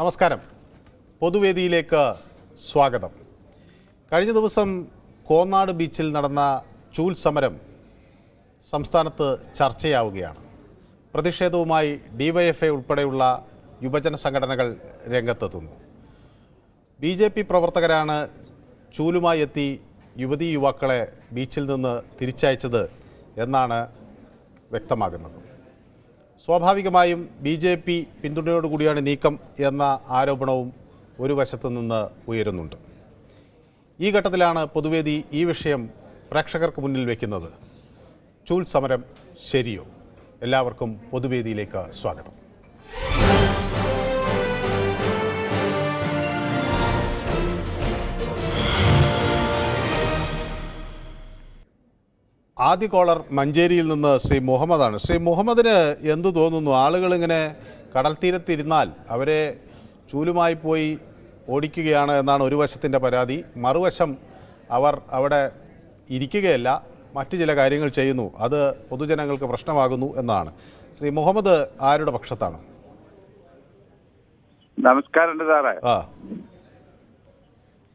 നമസ്കാരം. പൊതുവേദിയിലേക്ക് സ്വാഗതം. കഴിഞ്ഞ ദിവസം കോന്നാട് ബീച്ചിൽ നടന്ന ചൂൽ സമരം സംസ്ഥാനത്ത് ചർച്ചയാവുകയാണ്. പ്രതിഷേധവുമായി ഡിവൈഎഫ്ഐ ഉൾപ്പെടെയുള്ള യുവജന സംഘടനകൾ രംഗത്തെത്തുന്നു. BJP പ്രവർത്തകരാണ് ചൂലുമായി എത്തി യുവതീ യുവാക്കളെ ബീച്ചിൽ നിന്ന് തിരിച്ചയച്ചത് എന്നാണ് വ്യക്തമാകുന്നത്. സ്വാഭാവികമായും BJP പിന്തുണയോടുകൂടിയാണ് നീക്കം എന്ന ആരോപണവും ഒരു വശത്തു നിന്ന് ഉയരുന്നുണ്ട്. ഈ ഘട്ടത്തിലാണ് പൊതുവേദി ഈ വിഷയം പ്രേക്ഷകർക്ക് മുന്നിൽ വയ്ക്കുന്നത്. ചൂൽ സമരം ശരിയോ? എല്ലാവർക്കും പൊതുവേദിയിലേക്ക് സ്വാഗതം. ആദ്യ കോളർ മഞ്ചേരിയിൽ നിന്ന് ശ്രീ മുഹമ്മദാണ്. ശ്രീ മുഹമ്മദിന് എന്തു തോന്നുന്നു? ആളുകളിങ്ങനെ കടൽ തീരത്തിരുന്നാൽ അവരെ ചൂലുമായി പോയി ഓടിക്കുകയാണ് എന്നാണ് ഒരു വശത്തിൻ്റെ പരാതി. മറുവശം അവർ അവിടെ ഇരിക്കുകയല്ല, മറ്റു ചില കാര്യങ്ങൾ ചെയ്യുന്നു, അത് പൊതുജനങ്ങൾക്ക് പ്രശ്നമാകുന്നു എന്നാണ്. ശ്രീ മുഹമ്മദ് ആരുടെ പക്ഷത്താണ്? നമസ്കാരം സാറേ.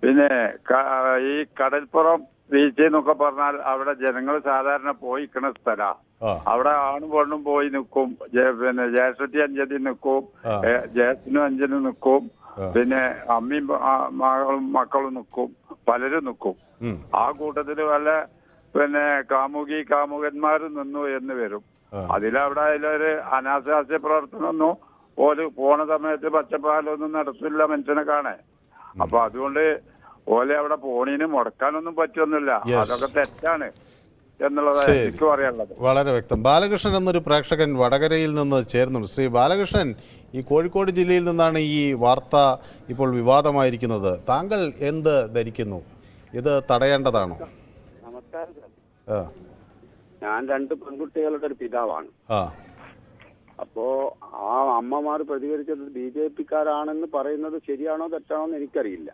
പിന്നെ ഈ കടൽപ്പുറം ബീച്ച് എന്നൊക്കെ പറഞ്ഞാൽ അവിടെ ജനങ്ങൾ സാധാരണ പോയിക്കണ സ്ഥലാ. അവിടെ ആണും പെണ്ണും പോയി നിൽക്കും, പിന്നെ ജ്യേഷ്ഠത്തി അഞ്ചതി നിൽക്കും, ജ്യേഷ്ഠനും അഞ്ചനും നിൽക്കും, പിന്നെ അമ്മയും മക്കളും നിൽക്കും, പലരും നിൽക്കും. ആ കൂട്ടത്തില് വല്ല പിന്നെ കാമുകന്മാരും നിന്നു എന്ന് വരും. അതിലവിടെ അതിലൊരു അനാശാസ്യ പ്രവർത്തനമൊന്നും ഓല് പോണ സമയത്ത് പച്ചപ്പാലൊന്നും നടത്തില്ല മനുഷ്യനെ കാണാൻ. അപ്പൊ അതുകൊണ്ട് ഓലെ അവിടെ പോണീന് മുടക്കാനൊന്നും പറ്റൊന്നുമില്ല. അതൊക്കെ തെറ്റാണ് എന്നുള്ളതാണ് എനിക്ക് പറയാനുള്ളത്. വളരെ വ്യക്തം. ബാലകൃഷ്ണൻ എന്നൊരു പ്രേക്ഷകൻ വടകരയിൽ നിന്ന് ചേർന്നുണ്ട്. ശ്രീ ബാലകൃഷ്ണൻ, ഈ കോഴിക്കോട് ജില്ലയിൽ നിന്നാണ് ഈ വാർത്ത ഇപ്പോൾ വിവാദമായിരിക്കുന്നത്. താങ്കൾ എന്ത് ധരിക്കുന്നു? ഇത് തടയേണ്ടതാണോ? നമസ്കാരം. ഞാൻ 2 പെൺകുട്ടികളുടെ ഒരു പിതാവാണ്. അപ്പോ ആ അമ്മമാർ പ്രതികരിച്ചത് BJP-ക്കാരാണെന്ന് പറയുന്നത് ശരിയാണോ തെറ്റാണോ എന്ന് എനിക്കറിയില്ല.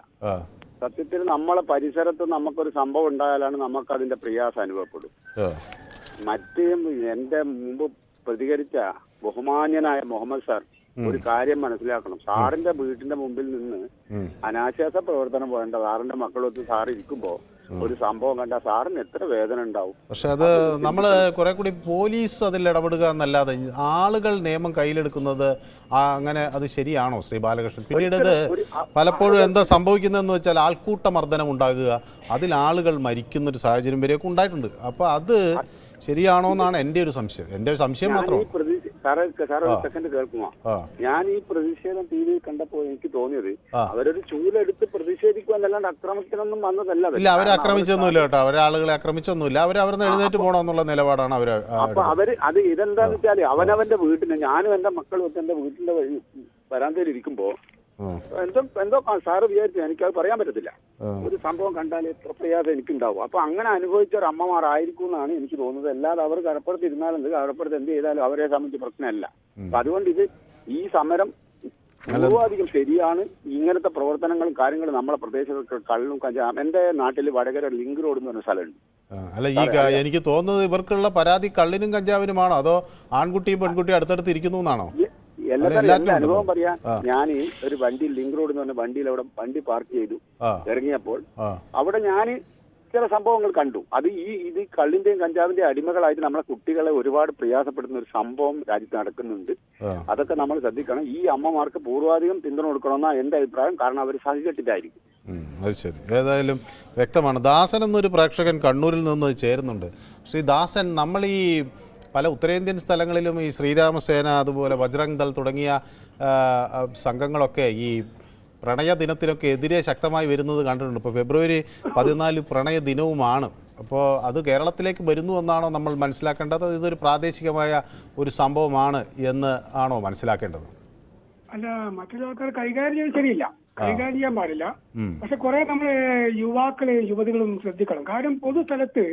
സത്യത്തിൽ നമ്മളെ പരിസരത്ത് നമുക്കൊരു സംഭവം ഉണ്ടായാലാണ് നമുക്ക് അതിന്റെ പ്രയാസം അനുഭവപ്പെടും. എന്റെ മുമ്പ് പ്രതികരിച്ച ബഹുമാന്യനായ മുഹമ്മദ് സാർ ഒരു കാര്യം മനസ്സിലാക്കണം. സാറിന്റെ വീട്ടിന്റെ മുമ്പിൽ നിന്ന് അനാശാസ പ്രവർത്തനം വേണ്ട സാറിന്റെ മക്കളൊത്ത് സാർ ഇരിക്കുമ്പോ ഒരു സംഭവം കണ്ട സാറിന് എത്ര വേദന ഉണ്ടാവും. പക്ഷെ അത് നമ്മള് കുറെ കൂടി പോലീസ് അതിൽ ഇടപെടുക എന്നല്ലാതെ ആളുകൾ നിയമം കയ്യിലെടുക്കുന്നത് അങ്ങനെ അത് ശരിയാണോ ശ്രീ ബാലകൃഷ്ണൻ? പിന്നീട് ഇത് പലപ്പോഴും എന്താ സംഭവിക്കുന്നതെന്ന് വെച്ചാൽ ആൾക്കൂട്ട മർദ്ദനം ഉണ്ടാകുക, അതിൽ ആളുകൾ മരിക്കുന്നൊരു സാഹചര്യം വരെയൊക്കെ ഉണ്ടായിട്ടുണ്ട്. അപ്പൊ അത് ശരിയാണോ എന്നാണ് എൻ്റെ ഒരു സംശയം മാത്രമാണ്. സെക്കൻഡ് കേൾക്കുമോ? ഞാൻ ഈ പ്രതിഷേധം TV കണ്ടപ്പോ എനിക്ക് തോന്നിയത് അവരൊരു ചൂലെടുത്ത് പ്രതിഷേധിക്കുക എന്നല്ലാണ്ട് അക്രമത്തിനൊന്നും വന്നതല്ല. ഇല്ല, അവരെ ആക്രമിച്ചൊന്നുമില്ല കേട്ടോ. അവരെ ആളുകളെ ആക്രമിച്ചൊന്നുമില്ല. അവരവിടുന്ന് എഴുന്നേറ്റ് പോകണമെന്നുള്ള നിലപാടാണ് അവര്. അപ്പൊ അത് ഇതെന്താന്ന് വെച്ചാല് അവനവന്റെ വീട്ടിന്, ഞാനും എന്റെ മക്കളും ഒക്കെ എന്റെ വീട്ടിന്റെ വരാന്തയിൽ ഇരിക്കുമ്പോ എന്തോ സാറ് വിചാരിച്ചു, എനിക്കത് പറയാൻ പറ്റത്തില്ല. ഒരു സംഭവം കണ്ടാൽ എത്ര പ്രയാസം എനിക്കുണ്ടാവും. അപ്പൊ അങ്ങനെ അനുഭവിച്ച ഒരു അമ്മമാരായിരിക്കും എന്നാണ് എനിക്ക് തോന്നുന്നത്. അല്ലാതെ അവർ കടപ്പുറത്ത് ഇരുന്നാലെന്ത്, കടപ്പുറത്ത് എന്ത് ചെയ്താലും അവരെ സംബന്ധിച്ച് പ്രശ്നമല്ല. അപ്പൊ അതുകൊണ്ട് ഈ സമരം പൂർവാധികം ശരിയാണ്. ഇങ്ങനത്തെ പ്രവർത്തനങ്ങളും കാര്യങ്ങളും നമ്മളെ പ്രദേശത്തൊക്കെ കള്ളും കഞ്ചാവും. എന്റെ നാട്ടിൽ വടകര ലിങ്ക് റോഡ് എന്ന് പറഞ്ഞ സ്ഥലമുണ്ട്. അല്ല, എനിക്ക് തോന്നുന്നത് ഇവർക്കുള്ള പരാതി കള്ളിനും കഞ്ചാവിനുമാണോ അതോ ആൺകുട്ടിയും പെൺകുട്ടിയും അടുത്തടുത്ത് ഇരിക്കുന്നു എന്നാണോ? എന്റെ അനുഭവം പറയാം. ഞാൻ ഒരു വണ്ടി ലിങ്ക് റോഡ് എന്ന് പറഞ്ഞ വണ്ടിയിൽ അവിടെ വണ്ടി പാർക്ക് ചെയ്തു ഇറങ്ങിയപ്പോൾ അവിടെ ഞാൻ ചില സംഭവങ്ങൾ കണ്ടു. ഇത് കള്ളിന്റെയും കഞ്ചാവിന്റെയും അടിമകളായിട്ട് നമ്മളെ കുട്ടികളെ ഒരുപാട് പ്രയാസപ്പെടുന്ന ഒരു സംഭവം രാജ്യത്ത് നടക്കുന്നുണ്ട്. അതൊക്കെ നമ്മൾ ശ്രദ്ധിക്കണം. ഈ അമ്മമാർക്ക് പൂർവാധികം പിന്തുണ കൊടുക്കണമെന്നാണ് എന്റെ അഭിപ്രായം. കാരണം അവർ സഹികെട്ടിട്ടായിരിക്കും. അത് ശരി. ഏതായാലും വ്യക്തമാണ്. ദാസൻ എന്നൊരു പ്രേക്ഷകൻ കണ്ണൂരിൽ നിന്ന് ചേരുന്നുണ്ട്. ശ്രീ ദാസൻ, നമ്മൾ ഈ പല ഉത്തരേന്ത്യൻ സ്ഥലങ്ങളിലും ഈ ശ്രീരാമസേന, അതുപോലെ ബജ്രംഗ് ദൾ തുടങ്ങിയ സംഘങ്ങളൊക്കെ ഈ പ്രണയ ദിനത്തിനൊക്കെ എതിരെ ശക്തമായി വരുന്നത് കണ്ടിട്ടുണ്ട്. ഇപ്പോൾ February 14 പ്രണയ ദിനവുമാണ്. അപ്പോൾ അത് കേരളത്തിലേക്ക് വരുന്നു എന്നാണോ നമ്മൾ മനസ്സിലാക്കേണ്ടത്? ഇതൊരു പ്രാദേശികമായ ഒരു സംഭവമാണ് എന്ന് ആണോ മനസ്സിലാക്കേണ്ടത്? അല്ല, മറ്റുള്ള ആൾക്കാർ കൈകാര്യം ചെയ്യാൻ ശരിയില്ല, കൈകാര്യം ചെയ്യാൻ പാടില്ല. പക്ഷെ കുറെ നമ്മൾ യുവതികളും ശ്രദ്ധിക്കണം. കാരണം പൊതുസ്ഥലത്ത്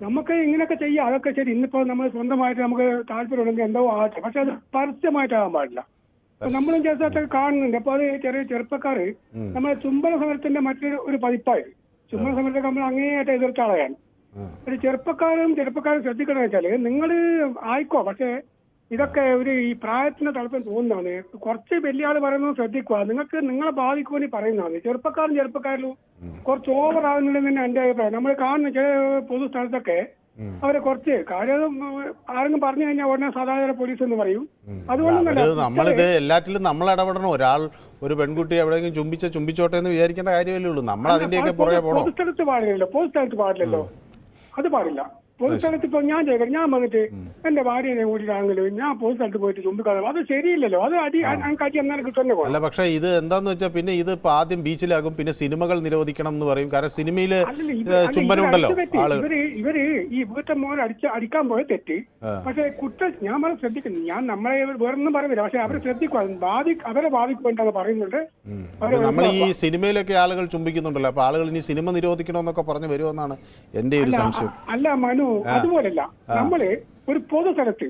നമുക്ക് ഇങ്ങനെയൊക്കെ ചെയ്യാം, അതൊക്കെ ശരി. ഇന്നിപ്പോ നമ്മൾ സ്വന്തമായിട്ട് നമുക്ക് താല്പര്യമുണ്ടെങ്കിൽ എന്തോ ആകട്ടെ, പക്ഷെ അത് പരസ്യമായിട്ടാകാൻ പാടില്ല. നമ്മളും ചേർത്തൊക്കെ കാണുന്നുണ്ട്. അപ്പൊ അത് ചെറുപ്പക്കാര് നമ്മളെ ചുംബന സമരത്തിന്റെ മറ്റൊരു പതിപ്പായി. ചുംബന സമരത്തൊക്കെ നമ്മൾ അങ്ങേയായിട്ട് എതിർത്ത ആളെയാണ്. ഒരു ചെറുപ്പക്കാരും ശ്രദ്ധിക്കണമെന്ന് വെച്ചാല് നിങ്ങൾ ആയിക്കോ, പക്ഷെ ഇതൊക്കെ ഒരു ഈ പ്രായത്തിന് തലപ്പം തോന്നുന്നതാണ്. കുറച്ച് വലിയ ആള് പറയുന്നത് ശ്രദ്ധിക്കുക. നിങ്ങൾക്ക് നിങ്ങളെ ബാധിക്കുമെന്ന് പറയുന്നതാണ്. ചെറുപ്പക്കാരിലും കുറച്ച് ഓവർ ആകുന്നുണ്ടെന്ന് തന്നെ എന്റെ അഭിപ്രായം. നമ്മൾ കാണുന്ന ചില പൊതു സ്ഥലത്തൊക്കെ അവരെ കുറച്ച് കാര്യം ആരെങ്കിലും പറഞ്ഞു കഴിഞ്ഞാൽ ഉടനെ സാധാരണ പോലീസ് എന്ന് പറയും. അതുകൊണ്ടൊന്നല്ല നമ്മളിത് എല്ലാറ്റിലും നമ്മൾ ഇടപെടണം. ഒരാൾ ഒരു പെൺകുട്ടി എവിടെയെങ്കിലും ചുംബിച്ചോട്ടെ എന്ന് വിചാരിക്കേണ്ട കാര്യമല്ലേ ഉള്ളൂ. നമ്മൾ അതിന്റെയൊക്കെ പുറകെ പോകണം. പൊതുസ്ഥലത്ത് പാടില്ലല്ലോ. അത് പാടില്ല. പൊതുസ്ഥലത്ത് ഇപ്പൊ ഞാൻ വന്നിട്ട് എന്റെ ഭാര്യനെ കൂടിയിട്ടാണെങ്കിലും ഞാൻ പൊതുസ്ഥലത്ത് പോയിട്ട് ചുംബിക്കാതെ അത് ശരിയില്ലല്ലോ. അത് അടി എന്നാലും കിട്ടുന്ന അല്ല. പക്ഷെ ഇത് എന്താന്ന് വെച്ചാൽ പിന്നെ ഇത് ഇപ്പൊ ആദ്യം ബീച്ചിലാകും, പിന്നെ സിനിമകൾ നിരോധിക്കണം എന്ന് പറയും. കാരണം സിനിമയില് ചുംബനമുണ്ടല്ലോ. ഇവര് ഈ വീട്ടை മോൻ അടിക്കാൻ പോയ തെറ്റ്. പക്ഷെ ഞാൻ വളരെ ശ്രദ്ധിക്കുന്നു. ഞാൻ നമ്മളെ വേറൊന്നും പറയുന്നില്ല. പക്ഷെ അവരെ ശ്രദ്ധിക്കുക. അവരെ ബാധിക്കുമെന്നാണ് പറയുന്നുണ്ട്. നമ്മൾ ഈ സിനിമയിലൊക്കെ ആളുകൾ ചുംബിക്കുന്നുണ്ടല്ലോ. അപ്പൊ ആളുകൾ ഇനി സിനിമ നിരോധിക്കണമെന്നൊക്കെ പറഞ്ഞു വരുമെന്നാണ് എന്റെ ഒരു സംശയം. അല്ല മനു, അതുപോലല്ല. നമ്മള് ഒരു പൊതുസ്ഥലത്ത്,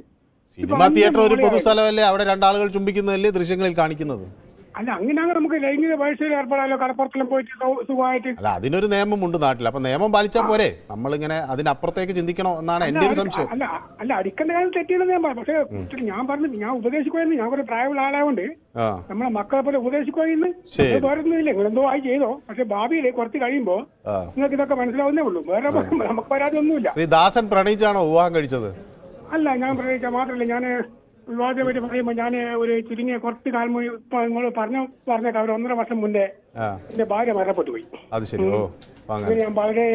സിനിമ തിയേറ്റർ ഒരു പൊതുസ്ഥലമല്ലേ? അവിടെ രണ്ടാളുകൾ ചുംബിക്കുന്നതല്ലേ ദൃശ്യങ്ങളിൽ കാണിക്കുന്നത്? അല്ല, അങ്ങനെയാണ് നമുക്ക് ലൈംഗിക പരീക്ഷയിൽ ഏർപ്പെടാലോ. കടപ്പുറത്തെല്ലാം പോയിട്ട് സുഖമായിട്ട്. അല്ല, അതിനൊരു നിയമമുണ്ട് നാട്ടിൽ. അപ്പൊ നിയമം പാലിച്ചാൽ പോരെ? നമ്മളിങ്ങനെ അതിനപ്പുറത്തേക്ക് ചിന്തിക്കണോ എന്നാണ് എന്റെ ഒരു സംശയം. അല്ല അടിക്കേണ്ട കാര്യം തെറ്റിയെന്ന് ഞാൻ പറഞ്ഞു. പക്ഷെ ഞാൻ ഉപദേശിക്കുമായിരുന്നു. ഞാൻ ഒരു പ്രായമുള്ള ആളായതുകൊണ്ട് നമ്മളെ മക്കളെ പോലെ ഉപദേശിക്കുമായിരുന്നു. വേറൊന്നുമില്ല, നിങ്ങളെന്തോ ആയി ചെയ്തോ. പക്ഷെ ഭാവിയിൽ കുറച്ച് കഴിയുമ്പോ നിങ്ങൾക്ക് ഇതൊക്കെ മനസ്സിലാവുന്നേ ഉള്ളൂ. വേറെ നമുക്ക് പരാതി ഒന്നുമില്ല. ശ്രീ ദാസൻ പ്രണയിച്ചാണോ വിവാഹം കഴിച്ചത്? അല്ല, ഞാൻ പ്രണയിച്ച മാത്രമല്ല. ഞാൻ വിവാഹത്തെ പറ്റി പറയുമ്പോൾ ഞാൻ ഒരു ചുരുങ്ങിയ കുറച്ച് കാലം ഇപ്പൊ നിങ്ങൾ പറഞ്ഞേക്കാം. ഒരു 1.5 വർഷം മുന്നേ എന്റെ ഭാര്യ മരണപ്പെട്ടു പോയി. അത് ശരി. ഞാൻ വളരെ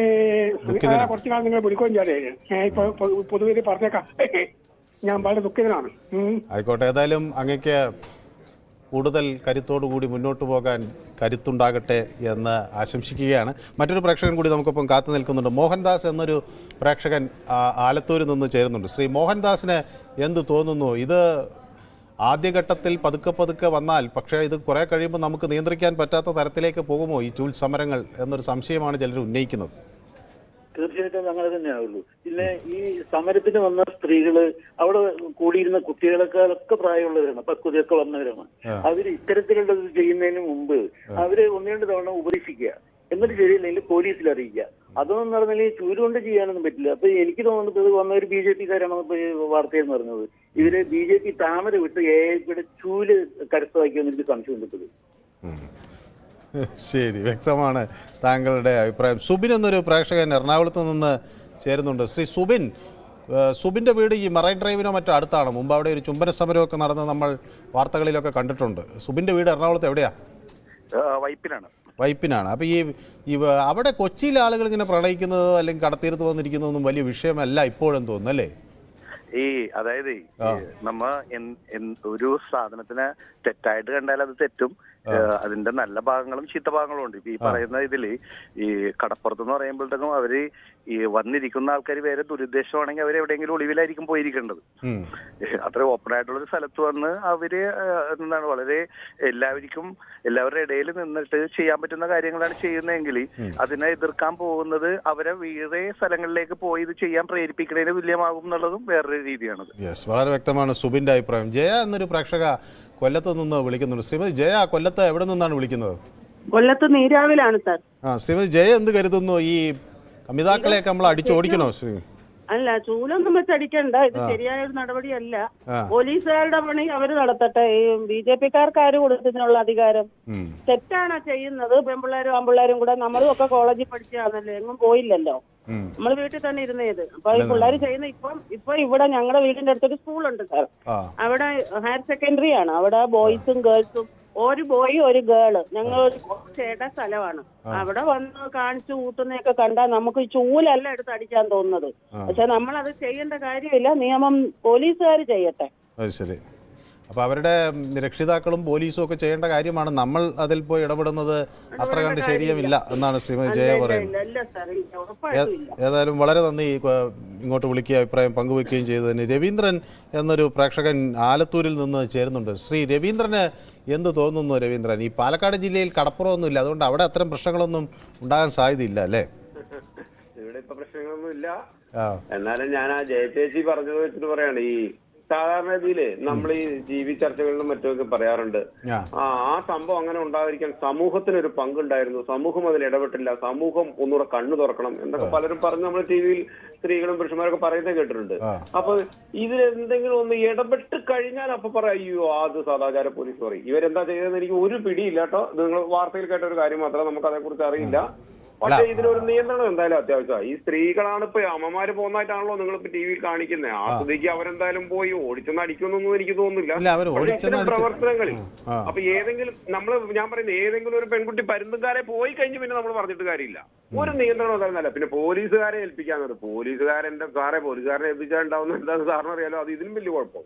കുറച്ചു കാലം നിങ്ങൾ വിളിക്കുകയും ചെയ്യാതെ ഞാൻ ഇപ്പൊ പൊതുവെ പറഞ്ഞേക്കാം. ഞാൻ വളരെ ദുഃഖിതനാണ്. ആയിക്കോട്ടെ. ഏതായാലും അങ്ങക്ക് കൂടുതൽ കരുത്തോടുകൂടി മുന്നോട്ട് പോകാൻ കരുത്തുണ്ടാകട്ടെ എന്ന് ആശംസിക്കുകയാണ്. മറ്റൊരു പ്രേക്ഷകൻ കൂടി നമുക്കൊപ്പം കാത്തു നിൽക്കുന്നുണ്ട്. മോഹൻദാസ് എന്നൊരു പ്രേക്ഷകൻ ആലത്തൂരിൽ നിന്ന് ചേരുന്നുണ്ട്. ശ്രീ മോഹൻദാസിന് എന്ത് തോന്നുന്നു? ഇത് ആദ്യഘട്ടത്തിൽ പതുക്കെ വന്നാൽ, പക്ഷേ ഇത് കുറെ കഴിയുമ്പോൾ നമുക്ക് നിയന്ത്രിക്കാൻ പറ്റാത്ത തരത്തിലേക്ക് പോകുമോ ഈ ചൂൽ സമരങ്ങൾ എന്നൊരു സംശയമാണ് ചിലർ ഉന്നയിക്കുന്നത്. തീർച്ചയായിട്ടും അങ്ങനെ തന്നെയാവുള്ളൂ. പിന്നെ ഈ സമരത്തിന് വന്ന സ്ത്രീകള് അവിടെ കൂടിയിരുന്ന കുട്ടികളെക്കാളൊക്കെ പ്രായമുള്ളവരാണ്, പക്വതയൊക്കെ വന്നവരാണ്. അവര് ഇത്തരത്തിലുള്ളത് ചെയ്യുന്നതിന് മുമ്പ് അവര് 1-2 തവണ ഉപദേശിക്കുക, എന്നിട്ട് ശരിയല്ലെങ്കിൽ പോലീസിൽ അറിയിക്കുക. അതൊന്നും നടന്നാൽ ചൂലുകൊണ്ട് ചെയ്യാനൊന്നും പറ്റില്ല. അപ്പൊ എനിക്ക് തോന്നുന്നത് ഇത് വന്ന ഒരു BJP കാരാണ് ഇപ്പൊ ഈ വാർത്തയെന്ന് പറഞ്ഞത്. ഇവര് BJP താമര വിട്ട് AIPയുടെ ചൂല് കരസ്ഥമാക്കിയെന്ന് എനിക്ക് സംശയം കിട്ടുന്നത്. ശരി, വ്യക്തമാണ് താങ്കളുടെ അഭിപ്രായം. സുബിൻ എന്നൊരു പ്രേക്ഷകൻ എറണാകുളത്ത് നിന്ന് ചേരുന്നുണ്ട്. ശ്രീ സുബിൻ്റെ വീട് ഈ മറൈൻ ഡ്രൈവിനോ മറ്റോ അടുത്താണ്. മുമ്പ് അവിടെ ഒരു ചുംബന സമരമൊക്കെ നടന്ന് നമ്മൾ വാർത്തകളിലൊക്കെ കണ്ടിട്ടുണ്ട്. സുബിൻ്റെ വീട് എറണാകുളത്ത് എവിടെയാ? വൈപ്പിനാണ്. അപ്പോൾ ഈ അവിടെ കൊച്ചിയിലെ ആളുകൾ ഇങ്ങനെ പ്രണയിക്കുന്നതോ അല്ലെങ്കിൽ കടത്തീരത്ത് വന്നിരിക്കുന്നതൊന്നും വലിയ വിഷയമല്ല ഇപ്പോഴും തോന്നുന്നു, അല്ലേ? അതായത് നമ്മ ഒരു സാധനത്തിനെ തെറ്റായിട്ട് കണ്ടാൽ അത് തെറ്റും. അതിന്റെ നല്ല ഭാഗങ്ങളും ചീത്ത ഭാഗങ്ങളും ഉണ്ട്. ഇപ്പൊ ഈ പറയുന്ന ഇതില് ഈ കടപ്പുറത്ത് എന്ന് പറയുമ്പോഴത്തേക്കും അവര് ഈ വന്നിരിക്കുന്ന ആൾക്കാർ വേറെ ദുരുദ്ദേശമാണെങ്കിൽ അവർ എവിടെയെങ്കിലും ഒളിവിലായിരിക്കും പോയിരിക്കേണ്ടത്. അത്ര ഓപ്പൺ ആയിട്ടുള്ള ഒരു സ്ഥലത്ത് വന്ന് അവര് എന്താണ് വളരെ എല്ലാവരുടെ ഇടയിൽ നിന്നിട്ട് ചെയ്യാൻ പറ്റുന്ന കാര്യങ്ങളാണ് ചെയ്യുന്നതെങ്കിൽ അതിനെ എതിർക്കാൻ പോകുന്നത് അവരെ വേറെ സ്ഥലങ്ങളിലേക്ക് പോയി ഇത് ചെയ്യാൻ പ്രേരിപ്പിക്കുന്നതിന് തുല്യമാകും എന്നുള്ളതും വേറൊരു രീതിയാണത്. വളരെ വ്യക്തമാണ് സുബിന്റെ അഭിപ്രായം. ജയ എന്നൊരു പ്രേക്ഷക കൊല്ലത്ത് നിന്ന് വിളിക്കുന്നുണ്ട്. ശ്രീമതി ജയ, കൊല്ലത്ത് എവിടെ നിന്നാണ് വിളിക്കുന്നത്? കൊല്ലത്ത് നീരാവിലാണ് സാർ. ശ്രീമതി ജയ എന്ത് കരുതുന്നു? ഈ കമിതാക്കളെയൊക്കെ നമ്മൾ അടിച്ചോടിക്കണോ? ശ്രീ അല്ല, ചൂലൊന്നും വെച്ചടിക്കണ്ട. ഇത് ശരിയായ ഒരു നടപടിയല്ല. പോലീസുകാരുടെ പണി അവര് നടത്തട്ടെ. ഈ BJP-ക്കാർക്ക് ആര് കൊടുത്തതിനുള്ള അധികാരം? തെറ്റാണ് ചെയ്യുന്നത്. പെൺപിള്ളേരും ആൺപിള്ളേരും കൂടെ. നമ്മളും ഒക്കെ കോളേജിൽ പഠിച്ചാണല്ലോ, എങ്ങും പോയില്ലല്ലോ. നമ്മൾ വീട്ടിൽ തന്നെ ഇരുന്നത്. അപ്പൊ ഈ പിള്ളേർ ചെയ്യുന്ന ഇപ്പൊ ഇവിടെ ഞങ്ങളുടെ വീടിന്റെ അടുത്തൊരു സ്കൂളുണ്ട് സാർ. അവിടെ ഹയർ സെക്കൻഡറി ആണ്. അവിടെ ബോയ്സും ഗേൾസും, ഒരു ബോയ് ഒരു ഗേള്. ഞങ്ങൾ ഒരു ചേട്ട സ്ഥലമാണ്. അവിടെ വന്ന് കാണിച്ചു കൂട്ടുന്നതൊക്കെ കണ്ടാൽ നമുക്ക് ചൂലല്ല എടുത്ത് അടിക്കാൻ തോന്നുന്നത്. പക്ഷെ നമ്മൾ അത് ചെയ്യേണ്ട കാര്യമില്ല. നിയമം പോലീസുകാർ ചെയ്യട്ടെ. ശരി. അപ്പോൾ അവരുടെ രക്ഷിതാക്കളും പോലീസും ഒക്കെ ചെയ്യേണ്ട കാര്യമാണ്. നമ്മൾ അതിൽ പോയി ഇടപെടുന്നത് അത്ര കണ്ട് ശരിയുമില്ല എന്നാണ് ശ്രീമതി ജയ പറയുന്നത്. ഏതായാലും വളരെ നന്ദി ഇങ്ങോട്ട് വിളിക്കുക, അഭിപ്രായം പങ്കുവെക്കുകയും ചെയ്തതിന്. രവീന്ദ്രൻ എന്നൊരു പ്രേക്ഷകൻ ആലത്തൂരിൽ നിന്ന് ചേരുന്നുണ്ട്. ശ്രീ രവീന്ദ്രന് എന്ത് തോന്നുന്നു? രവീന്ദ്രൻ, ഈ പാലക്കാട് ജില്ലയിൽ കടപ്പുറമൊന്നുമില്ല, അതുകൊണ്ട് അവിടെ അത്തരം പ്രശ്നങ്ങളൊന്നും ഉണ്ടാകാൻ സാധ്യതയില്ല, അല്ലേ? ഇവിടെ ഇപ്പൊ പ്രശ്നങ്ങളൊന്നും ഇല്ല. എന്നാലും ഞാൻ ആ ജയചേച്ചി പറഞ്ഞത് വെച്ചിട്ട് പറയാണ്, ഈ സാധാരണ രീതിയില് നമ്മൾ ഈ ജീവി ചർച്ചകളിലും മറ്റൊക്കെ പറയാറുണ്ട്, ആ സംഭവം അങ്ങനെ ഉണ്ടായിരിക്കാൻ സമൂഹത്തിനൊരു പങ്കുണ്ടായിരുന്നു, സമൂഹം അതിൽ ഇടപെട്ടില്ല, സമൂഹം ഒന്നുകൂടെ കണ്ണു തുറക്കണം എന്നൊക്കെ പലരും പറഞ്ഞ് നമ്മൾ ടി വിയിൽ സ്ത്രീകളും പുരുഷന്മാരൊക്കെ പറയുന്നത് കേട്ടിട്ടുണ്ട്. അപ്പൊ ഇതിലെന്തെങ്കിലും ഒന്ന് ഇടപെട്ട് കഴിഞ്ഞാൽ അപ്പൊ പറയോ അത് സദാചാര പോലീസ് പറയും. ഇവരെന്താ ചെയ്തതെന്ന് എനിക്ക് ഒരു പിടിയില്ല കേട്ടോ. നിങ്ങൾ വാർത്തയിൽ കേട്ട ഒരു കാര്യം മാത്രമേ നമുക്ക് അതേക്കുറിച്ച് അറിയില്ല. പക്ഷെ ഇതിനൊരു നിയന്ത്രണം എന്തായാലും അത്യാവശ്യമാണ്. ഈ സ്ത്രീകളാണ് ഇപ്പൊ അമ്മമാര് പോകുന്നതായിട്ടാണല്ലോ നിങ്ങൾ ഇപ്പൊ ടി വിയിൽ കാണിക്കുന്നത്. ആ സ്ഥിതിക്ക് അവരെന്തായാലും പോയി ഓടിച്ചൊന്നും അടിക്കുമെന്നൊന്നും എനിക്ക് തോന്നുന്നില്ല. ഇത്തരം പ്രവർത്തനങ്ങളിൽ അപ്പൊ ഏതെങ്കിലും ഞാൻ പറയുന്നത് ഏതെങ്കിലും ഒരു പെൺകുട്ടി പരുന്തുകാരെ പോയി കഴിഞ്ഞ് പിന്നെ നമ്മൾ പറഞ്ഞിട്ട് കാര്യമില്ല. ഒരു നിയന്ത്രണം എന്തായിരുന്നല്ല. പിന്നെ പോലീസുകാരെ ഏൽപ്പിക്കാന്നുള്ളത്, പോലീസുകാരന്റെ പോലീസുകാരനെ ഏൽപ്പിച്ചാൽ ഉണ്ടാവുന്ന എന്താണെന്ന് സാറിന് അറിയാലോ. അത് ഇതിനും വലിയ കുഴപ്പം.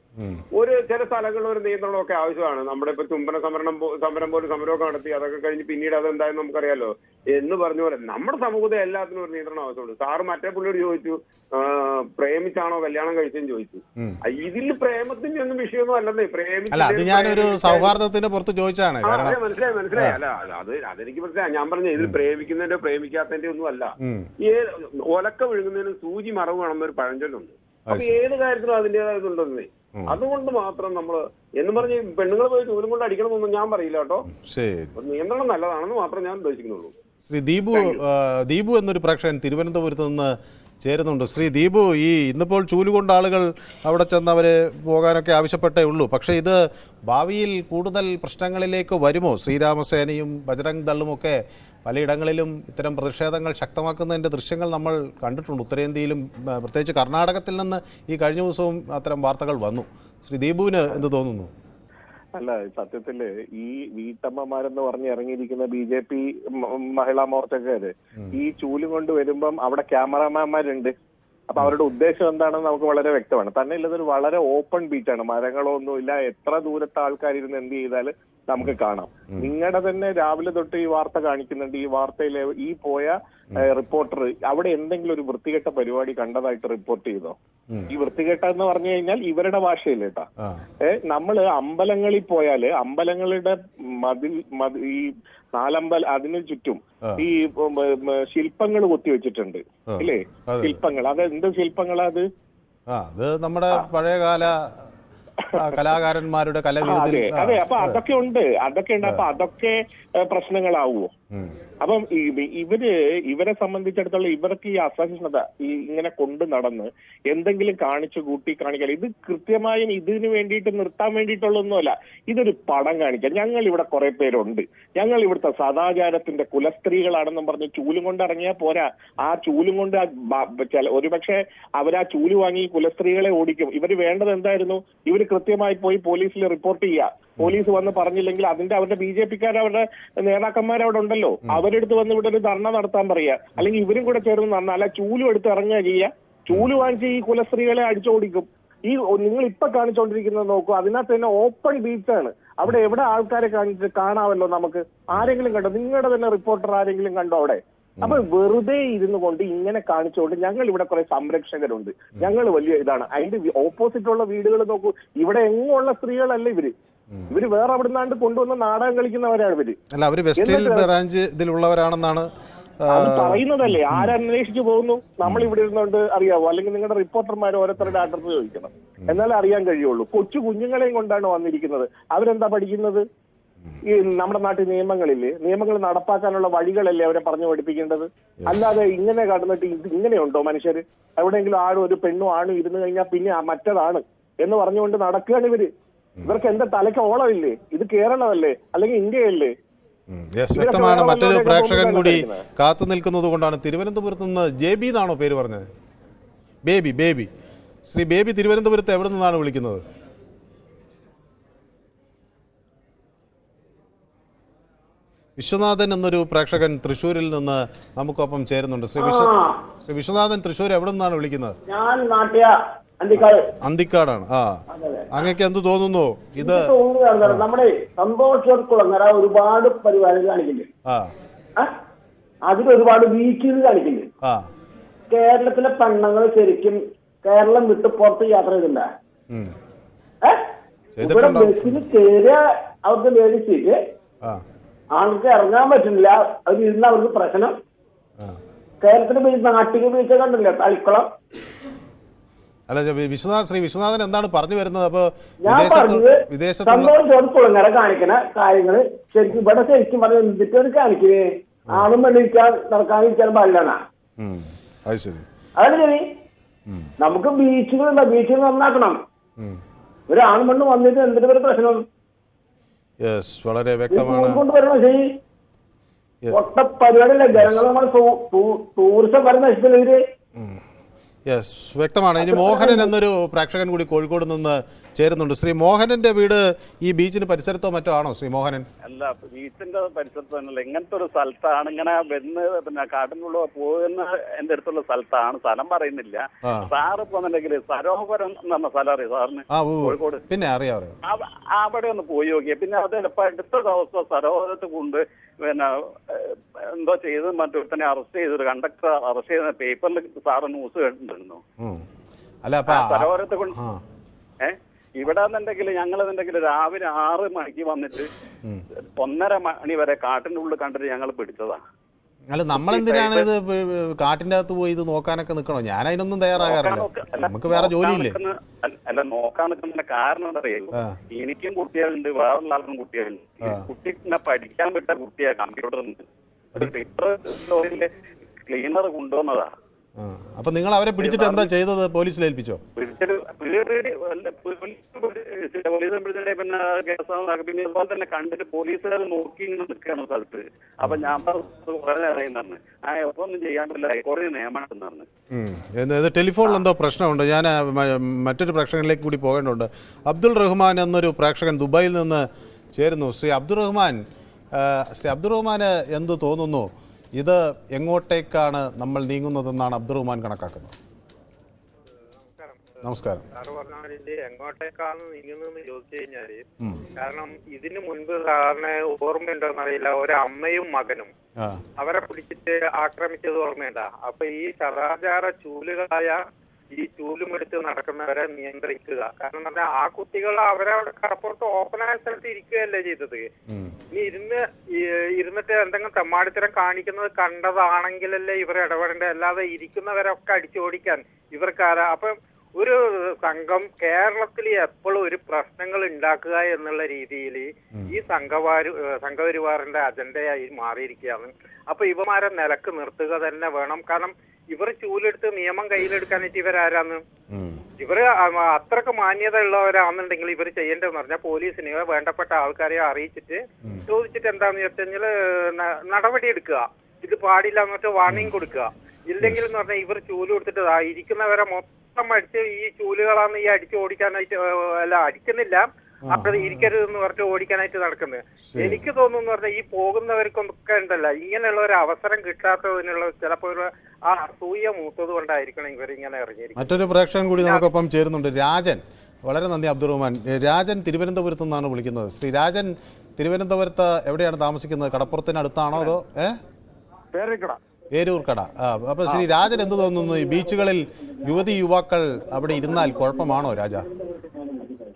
ചില സ്ഥലങ്ങളിൽ ഒരു നിയന്ത്രണമൊക്കെ ആവശ്യമാണ്. നമ്മുടെ ഇപ്പൊ ചുംബന സമരം പോലും സമരമൊക്കെ നടത്തി അതൊക്കെ കഴിഞ്ഞ് പിന്നീട് അതെന്തായാലും നമുക്കറിയാലോ. എന്ന് പറഞ്ഞ പോലെ നമ്മുടെ സമൂഹത്തെ എല്ലാത്തിനും ഒരു നിയന്ത്രണം ആവശ്യമുണ്ട്. സാറ് മറ്റേ പുള്ളിയോട് ചോദിച്ചു പ്രേമിച്ചാണോ കല്യാണം കഴിച്ചെന്ന് ചോദിച്ചു. ഇതിൽ പ്രേമത്തിന്റെ ഒന്നും വിഷയമൊന്നും അല്ലെന്നേ. ഞാനൊരു സൗഹാർദ്ദത്തിന്റെ പുറത്ത് ചോദിച്ചാണ്. മനസ്സിലായി. അല്ല അതെനിക്ക് മനസ്സിലായി. ഞാൻ പറഞ്ഞ ഇതിൽ പ്രേമിക്കുന്നതിന്റെ പ്രേമിക്കാത്തതിന്റെ ഒന്നും അല്ല. ഒലക്ക വിഴുങ്ങുന്നതിന് സൂചി മറവ് വേണമെന്നൊരു പഴഞ്ചൊല്ലുണ്ട്. അപ്പൊ ഏത് കാര്യത്തിലും അതിന്റേതായതുണ്ടെന്നേ. അതുകൊണ്ട് മാത്രം നമ്മള് എന്ന് പറഞ്ഞ് പെണ്ണുങ്ങൾ പോയി ചൂലും കൊണ്ട് അടിക്കണമെന്നൊന്നും ഞാൻ പറയില്ല കേട്ടോ. നിയന്ത്രണം നല്ലതാണെന്ന് മാത്രം ഞാൻ ഉദ്ദേശിക്കുന്നുള്ളൂ. ശ്രീ ദീപു എന്നൊരു പ്രേക്ഷകൻ തിരുവനന്തപുരത്ത് നിന്ന് ചേരുന്നുണ്ട്. ശ്രീ ദീപു, ഇന്നിപ്പോൾ ചൂലുകൊണ്ട് ആളുകൾ അവിടെ ചെന്ന് അവർ പോകാനൊക്കെ ആവശ്യപ്പെട്ടേ ഉള്ളൂ. പക്ഷേ ഇത് ഭാവിയിൽ കൂടുതൽ പ്രശ്നങ്ങളിലേക്ക് വരുമോ? ശ്രീരാമസേനയും ബജറംഗ് ദളുമൊക്കെ പലയിടങ്ങളിലും ഇത്തരം പ്രതിഷേധങ്ങൾ ശക്തമാക്കുന്നതിൻ്റെ ദൃശ്യങ്ങൾ നമ്മൾ കണ്ടിട്ടുണ്ട്. ഉത്തരേന്ത്യയിലും പ്രത്യേകിച്ച് കർണാടകത്തിൽ നിന്ന് ഈ കഴിഞ്ഞ ദിവസവും അത്തരം വാർത്തകൾ വന്നു. ശ്രീ ദീപുവിന് എന്ത് തോന്നുന്നു? അല്ല, സത്യത്തില് ഈ വീട്ടമ്മമാരെന്ന് പറഞ്ഞ് ഇറങ്ങിയിരിക്കുന്ന BJP മഹിളാ മോർച്ചക്കാര് ഈ ചൂലും കൊണ്ട് വരുമ്പം അവിടെ ക്യാമറാമാന്മാരുണ്ട്. അപ്പൊ അവരുടെ ഉദ്ദേശം എന്താണെന്ന് നമുക്ക് വളരെ വ്യക്തമാണ്. തന്നെ ഇല്ലതൊരു വളരെ ഓപ്പൺ ബീച്ചാണ്, മരങ്ങളൊന്നുമില്ല. എത്ര ദൂരത്തെ ആൾക്കാരിരുന്ന് എന്ത് ചെയ്താൽ നമുക്ക് കാണാം. നിങ്ങളുടെ തന്നെ രാവിലെ തൊട്ട് ഈ വാർത്ത കാണിക്കുന്നുണ്ട്. ഈ വാർത്തയിലെ ഈ പോയ റിപ്പോർട്ടർ അവിടെ എന്തെങ്കിലും ഒരു വൃത്തികെട്ട പരിപാടി കണ്ടതായിട്ട് റിപ്പോർട്ട് ചെയ്തോ? ഈ വൃത്തികെട്ട എന്ന് പറഞ്ഞു കഴിഞ്ഞാൽ ഇവരുടെ ഭാഷയിൽ കേട്ടാ. നമ്മള് അമ്പലങ്ങളിൽ പോയാല് അമ്പലങ്ങളുടെ ഈ അതിനു ചുറ്റും ഈ ശില്പങ്ങൾ കൊത്തിവെച്ചിട്ടുണ്ട് ഇല്ലേ? ശില്പങ്ങൾ, അത് എന്ത് ശില്പങ്ങളാ? അത് നമ്മുടെ പഴയകാല കലാകാരന്മാരുടെ അതെ. അപ്പൊ അതൊക്കെ ഉണ്ട്. അപ്പൊ അതൊക്കെ പ്രശ്നങ്ങളാവുമോ? അപ്പം ഇവരെ സംബന്ധിച്ചിടത്തോളം ഇവർക്ക് ഈ അസഹിഷ്ണുത ഇങ്ങനെ കൊണ്ടു നടന്ന് എന്തെങ്കിലും കാണിച്ചു കൂട്ടി കാണിക്കാൻ, ഇത് കൃത്യമായും ഇതിന് വേണ്ടിയിട്ട് നിർത്താൻ വേണ്ടിയിട്ടുള്ളൊന്നുമല്ല. ഇതൊരു പടം കാണിക്കാൻ. ഞങ്ങൾ ഇവിടെ കുറെ പേരുണ്ട്, ഞങ്ങൾ ഇവിടുത്തെ സദാചാരത്തിന്റെ കുലസ്ത്രീകളാണെന്നും പറഞ്ഞ് ചൂലും കൊണ്ട് ഇറങ്ങിയാൽ പോരാ. ആ ചൂലും കൊണ്ട് ഒരുപക്ഷെ അവരാ ചൂല് വാങ്ങി കുലസ്ത്രീകളെ ഓടിക്കും. ഇവര് വേണ്ടത് എന്തായിരുന്നു? ഇവര് കൃത്യമായി പോയി പോലീസിൽ റിപ്പോർട്ട് ചെയ്യുക. പോലീസ് വന്ന് പറഞ്ഞില്ലെങ്കിൽ അവരുടെ BJPക്കാർ അവരുടെ നേതാക്കന്മാർ അവിടെ ഉണ്ടല്ലോ, അവരെടുത്ത് വന്ന് ഇവിടെ ഒരു ധർണ നടത്താൻ പറയുക. അല്ലെങ്കിൽ ഇവരും കൂടെ ചേർന്ന് നടന്നാൽ അല്ല ചൂലും എടുത്ത് ഇറങ്ങുക ചെയ്യുക. ചൂല് വാങ്ങിച്ച് ഈ കുലസ്ത്രീകളെ അടിച്ചോടിക്കും. ഈ നിങ്ങൾ ഇപ്പൊ കാണിച്ചുകൊണ്ടിരിക്കുന്നത് നോക്കൂ, അതിനകത്ത് തന്നെ ഓപ്പൺ ബീച്ചാണ്. അവിടെ എവിടെ ആൾക്കാരെ കാണാമല്ലോ നമുക്ക്. ആരെങ്കിലും കണ്ടോ? നിങ്ങളുടെ തന്നെ റിപ്പോർട്ടർ ആരെങ്കിലും കണ്ടോ അവിടെ? അപ്പൊ വെറുതെ ഇരുന്നു കൊണ്ട് ഇങ്ങനെ കാണിച്ചുകൊണ്ട് ഞങ്ങൾ ഇവിടെ കുറെ സംരക്ഷകരുണ്ട്, ഞങ്ങൾ വലിയ ഇതാണ്. അതിന്റെ ഓപ്പോസിറ്റ് ഉള്ള വീടുകൾ നോക്കൂ, ഇവിടെ എങ്ങുള്ള സ്ത്രീകളല്ല ഇവര് വേറെ അവിടെ നിന്നാണ്ട് കൊണ്ടുവന്ന് നാടകം കളിക്കുന്നവരാണ് ഇവര്. അല്ല, അവര് വെസ്റ്റേൺ ബ്രാഞ്ച് ഇതിലുള്ളവരാണെന്നാണ് അത് പറയുന്നതല്ലേ. ആരന്വേഷിച്ചു പോകുന്നു? നമ്മൾ ഇവിടെ ഇരുന്നുകൊണ്ട് അറിയാവോ? അല്ലെങ്കിൽ നിങ്ങളുടെ റിപ്പോർട്ടർമാർ ഓരോരുത്തരുടെ അഡ്രസ് ചോദിക്കണം, എന്നാലേ അറിയാൻ കഴിയുള്ളൂ. കൊച്ചു കുഞ്ഞുങ്ങളെയും കൊണ്ടാണ് വന്നിരിക്കുന്നത്. അവരെന്താ പഠിക്കുന്നത്? ഈ നമ്മുടെ നാട്ടിൽ നിയമങ്ങൾ നടപ്പാക്കാനുള്ള വഴികളല്ലേ അവരെ പറഞ്ഞു പഠിപ്പിക്കേണ്ടത്. അല്ലാതെ ഇങ്ങനെ കടന്നിട്ട് ഇങ്ങനെയുണ്ടോ മനുഷ്യര്? എവിടെയെങ്കിലും ഒരു പെണ്ണും ആണും ഇരുന്ന് കഴിഞ്ഞാൽ പിന്നെ മറ്റതാണ് എന്ന് പറഞ്ഞുകൊണ്ട് നടക്കുകയാണ് ഇവര്. ഇവർക്ക് എന്താ തലയ്ക്ക് ഓളമില്ലേ? ഇത് കേരളമല്ലേ അല്ലെങ്കിൽ ഇന്ത്യയല്ലേ? വ്യക്തമാണ്. മറ്റൊരു പ്രേക്ഷകൻ കൂടി കാത്തു നിൽക്കുന്നത് കൊണ്ടാണ്. തിരുവനന്തപുരത്ത് നിന്ന് JB എന്നാണോ പേര് പറഞ്ഞത്? ബേബി. ശ്രീ ബേബി, തിരുവനന്തപുരത്ത് എവിടെ നിന്നാണ് വിളിക്കുന്നത്? വിശ്വനാഥൻ എന്നൊരു പ്രേക്ഷകൻ തൃശ്ശൂരിൽ നിന്ന് നമുക്കൊപ്പം ചേരുന്നുണ്ട്. ശ്രീ വിശ്വനാഥൻ, തൃശ്ശൂർ എവിടെ നിന്നാണ് വിളിക്കുന്നത്? അന്തിക്കാടാണ്. അങ്ങക്ക് എന്ത് തോന്നുന്നു? ഇത് നമ്മുടെ സന്തോഷക്കുളങ്ങര ഒരുപാട് പരിപാടികൾ കാണിക്കില്ലേ? അതിലൊരുപാട് ബീച്ചുകൾ കാണിക്കില്ലേ? കേരളത്തിലെ പെണ്ണുങ്ങൾ ശരിക്കും കേരളം വിട്ട് പുറത്ത് യാത്ര ചെയ്തില്ല. ഇവിടെ ബസ്സിന് കയറിയ അവർക്ക് ലേഡീസിക്ക് ആൾക്ക് ഇറങ്ങാൻ പറ്റുന്നില്ല. അത് ഇരുന്ന അവർക്ക് പ്രശ്നം. കേരളത്തിലെ നാട്ടിക ബീച്ച് കണ്ടില്ല, തളിക്കുളം. അല്ല ശ്രീ വിശ്വനാഥൻ എന്താണ് പറഞ്ഞു വരുന്നത്? അപ്പൊ ഞാൻ പറഞ്ഞത് വിദേശത്തുള്ള സന്തോഷം കുളങ്ങര കാണിക്കുന്ന കാര്യങ്ങള് ശരിക്കും ഇവിടെ ശരിക്കും പറഞ്ഞിട്ട് കാണിക്കുന്നേ ആണും പെണ്ണിരിക്കാൻ നടക്കാതിരിക്കാൻ പാടില്ലെന്നാ. അത് ശരി. അതല്ല ശരി. നമുക്ക് ബീച്ചുകളുണ്ട്, ബീച്ചുകൾ നന്നാക്കണം. ഒരാണും പെണ്ണും വന്നിട്ട് എന്തിനു ഒരു പ്രശ്നം വളരെ വ്യക്തമാണ്. കൊണ്ടുവരണം. ശരി, ഒട്ട പരിപാടിയല്ലേ ജനങ്ങൾ നമ്മുടെ ടൂറിസം വരുന്ന നശിപ്പില്ലേ. യെസ്, വ്യക്തമാണ്. ഇനി മോഹനൻ എന്നൊരു പ്രേക്ഷകൻ കൂടി കോഴിക്കോട് നിന്ന് ചേരുന്നുണ്ട്. ശ്രീ മോഹനന്റെ വീട് ഈ ബീച്ചിന് പരിസരത്തോ മറ്റോ ആണോ ശ്രീ മോഹനൻ? അല്ല, ബീച്ചിന്റെ പരിസരത്ത് തന്നെയല്ല, ഇങ്ങനത്തെ ഒരു സ്ഥലത്താണ്. ഇങ്ങനെ വന്ന് പിന്നെ കാട്ടിനുള്ള പോകുന്ന എന്റെ അടുത്തുള്ള സ്ഥലത്താണ്. സ്ഥലം പറയുന്നില്ല. സാറ് പോന്നുണ്ടെങ്കിൽ സരോവരം എന്ന് പറഞ്ഞ സ്ഥലം അറിയാം സാറിന്? കോഴിക്കോട്. പിന്നെ അറിയാം. അവിടെ ഒന്ന് പോയി നോക്കിയ പിന്നെ അത് അടുത്ത ദിവസം സരോവരത്ത് കൊണ്ട് പിന്നെ എന്തോ ചെയ്ത് മറ്റൊരുത്തനെ അറസ്റ്റ് ചെയ്ത് കണ്ടക്ടർ അറസ്റ്റ് ചെയ്ത പേപ്പറിൽ സാറ് ന്യൂസ് കേട്ടിട്ടുണ്ടായിരുന്നു. സരോവരത്തെ കൊണ്ട് ഇവിടെ എന്നുണ്ടെങ്കിൽ ഞങ്ങളെന്നുണ്ടെങ്കിൽ രാവിലെ 6 മണിക്ക് വന്നിട്ട് 1:30 മണി വരെ കാട്ടിന്റെ ഉള്ളിൽ കണ്ടിട്ട് ഞങ്ങൾ പിടിച്ചതാ. അല്ല, നമ്മളെന്തിനാണ് ഇത് കാട്ടിന്റെ അകത്ത് പോയി ഇത് നോക്കാനൊക്കെ നിൽക്കണോ? ഞാൻ അതിനൊന്നും തയ്യാറാകാറില്ല. നമുക്ക് വേറെ ജോലിയില്ലേ? അല്ല, നോക്കാൻ നിൽക്കുന്നതിന്റെ കാരണം എന്താ അറിയാം? എനിക്കും കുട്ടികളുണ്ട്, വേറെയുള്ള ആൾക്കും കുട്ടികളുണ്ട്. കുട്ടിനെ പഠിക്കാൻ വിട്ട കുട്ടിയാ കമ്പ്യൂട്ടർ ക്ലീനർ കൊണ്ടുവന്നതാ. അപ്പൊ നിങ്ങൾ അവരെ പിടിച്ചിട്ട് എന്താ ചെയ്തത്? പോലീസിൽ ഏൽപ്പിച്ചോ? പിന്നെ അതുപോലെ തന്നെ കണ്ടിട്ട് പോലീസുകാർ നോക്കി നിൽക്കുകയാണ് സ്ഥലത്ത്. അപ്പൊ ഞാൻ പറയുന്നതാണ് ഒപ്പം ഒന്നും ചെയ്യാൻ പറ്റില്ല, ഹൈക്കോടതി നിയമമാണെന്ന്. ടെലിഫോണിൽ എന്തോ പ്രശ്നമുണ്ട്. ഞാൻ മറ്റൊരു പ്രേക്ഷകനിലേക്ക് കൂടി പോകേണ്ടതുണ്ട്. അബ്ദുൾ റഹ്മാൻ എന്നൊരു പ്രേക്ഷകൻ ദുബായിൽ നിന്ന് ചേരുന്നു. ശ്രീ അബ്ദുൾ റഹ്മാന് എന്ത് തോന്നുന്നു? ഇത് എങ്ങോട്ടേക്കാണ് നമ്മൾ നീങ്ങുന്നതെന്നാണ് അബ്ദുൾ റഹ്മാൻ കണക്കാക്കുന്നത്? നമസ്കാരം. എങ്ങോട്ടേക്കാണ് നീങ്ങുന്നതെന്ന് ചോദിച്ചു കഴിഞ്ഞാല്, കാരണം ഇതിനു മുൻപ് സാറിന് ഓർമ്മയുണ്ടോന്നറിയില്ല, ഒരമ്മയും മകനും അവരെ പിടിച്ചിട്ട് ആക്രമിച്ചത് ഓർമ്മയുണ്ടാ? അപ്പൊ ഈ സദാചാര ചൂലുകളായ ഈ ചൂലുമെടുത്ത് നടക്കുന്നവരെ നിയന്ത്രിക്കുക. കാരണം പറഞ്ഞാൽ ആ കുട്ടികൾ അവരവിടെ കടപ്പുറത്ത് ഓപ്പണായ സ്ഥലത്ത് ഇരിക്കുകയല്ലേ ചെയ്തത്. ഇനി ഇരുന്നിട്ട് എന്തെങ്കിലും തെമ്മാടിത്തരം കാണിക്കുന്നത് കണ്ടതാണെങ്കിലല്ലേ ഇവർ ഇടപെടേണ്ടത്. അല്ലാതെ ഇരിക്കുന്നവരൊക്കെ അടിച്ചോടിക്കാൻ ഇവർക്കാരാ? അപ്പം ഒരു സംഘം കേരളത്തിൽ എപ്പോഴും ഒരു പ്രശ്നങ്ങൾ ഉണ്ടാക്കുക എന്നുള്ള രീതിയിൽ ഈ സംഘപരിവാറിന്റെ അജണ്ടയായി മാറിയിരിക്കുകയാണ്. അപ്പൊ ഇവന്മാരെ നിലക്ക് നിർത്തുക തന്നെ വേണം. കാരണം ഇവർ ചൂലെടുത്ത് നിയമം കയ്യിലെടുക്കാനായിട്ട് ഇവരാരാന്ന്? ഇവര് അത്രക്ക് മാന്യത ഉള്ളവരാണെന്നുണ്ടെങ്കിൽ ഇവർ ചെയ്യേണ്ടതെന്ന് പറഞ്ഞാൽ പോലീസിനെയോ വേണ്ടപ്പെട്ട ആൾക്കാരെയോ അറിയിച്ചിട്ട് ചോദിച്ചിട്ട് എന്താന്ന് വെച്ച് കഴിഞ്ഞാല് നടപടി എടുക്കുക. ഇത് പാടില്ല എന്നിട്ട് വാർണിംഗ് കൊടുക്കുക. ഇല്ലെങ്കിൽ എന്ന് പറഞ്ഞാൽ ഇവർ ചൂല് കൊടുത്തിട്ട് ഇരിക്കുന്നവരെ മൊത്തം അടിച്ച് ഈ ചൂലുകളാണ് ഈ അടിച്ച് ഓടിക്കാനായിട്ട് അല്ല അടിക്കുന്നില്ല അവിടെ ഇരിക്കരുതെന്ന് പറഞ്ഞിട്ട് ഓടിക്കാനായിട്ട് നടക്കുന്നത്. എനിക്ക് തോന്നുന്നു പറഞ്ഞാൽ ഈ പോകുന്നവർക്കൊക്കെ ഉണ്ടല്ല ഇങ്ങനെയുള്ള ഒരു അവസരം കിട്ടാത്തതിനുള്ള ചിലപ്പോൾ ആ അസൂയ മൂത്തത് കൊണ്ടായിരിക്കണം ഇവരിങ്ങനെ ഇറങ്ങിയിരിക്കും. മറ്റൊരു പ്രേക്ഷകൻ കൂടി നമുക്കൊപ്പം ചേരുന്നുണ്ട്, രാജൻ. വളരെ നന്ദി അബ്ദുൾ റഹ്മാൻ. രാജൻ തിരുവനന്തപുരത്ത് നിന്നാണ് വിളിക്കുന്നത്. ശ്രീ രാജൻ, തിരുവനന്തപുരത്ത് എവിടെയാണ് താമസിക്കുന്നത്? കടപ്പുറത്തിനടുത്താണോ അതോ ഏരൂർക്കട? അപ്പൊ ശ്രീ രാജൻ എന്ത് തോന്നുന്നു? ഈ ബീച്ചുകളിൽ യുവാക്കൾ അവിടെ ഇരുന്നാൽ കുഴപ്പമാണോ രാജ?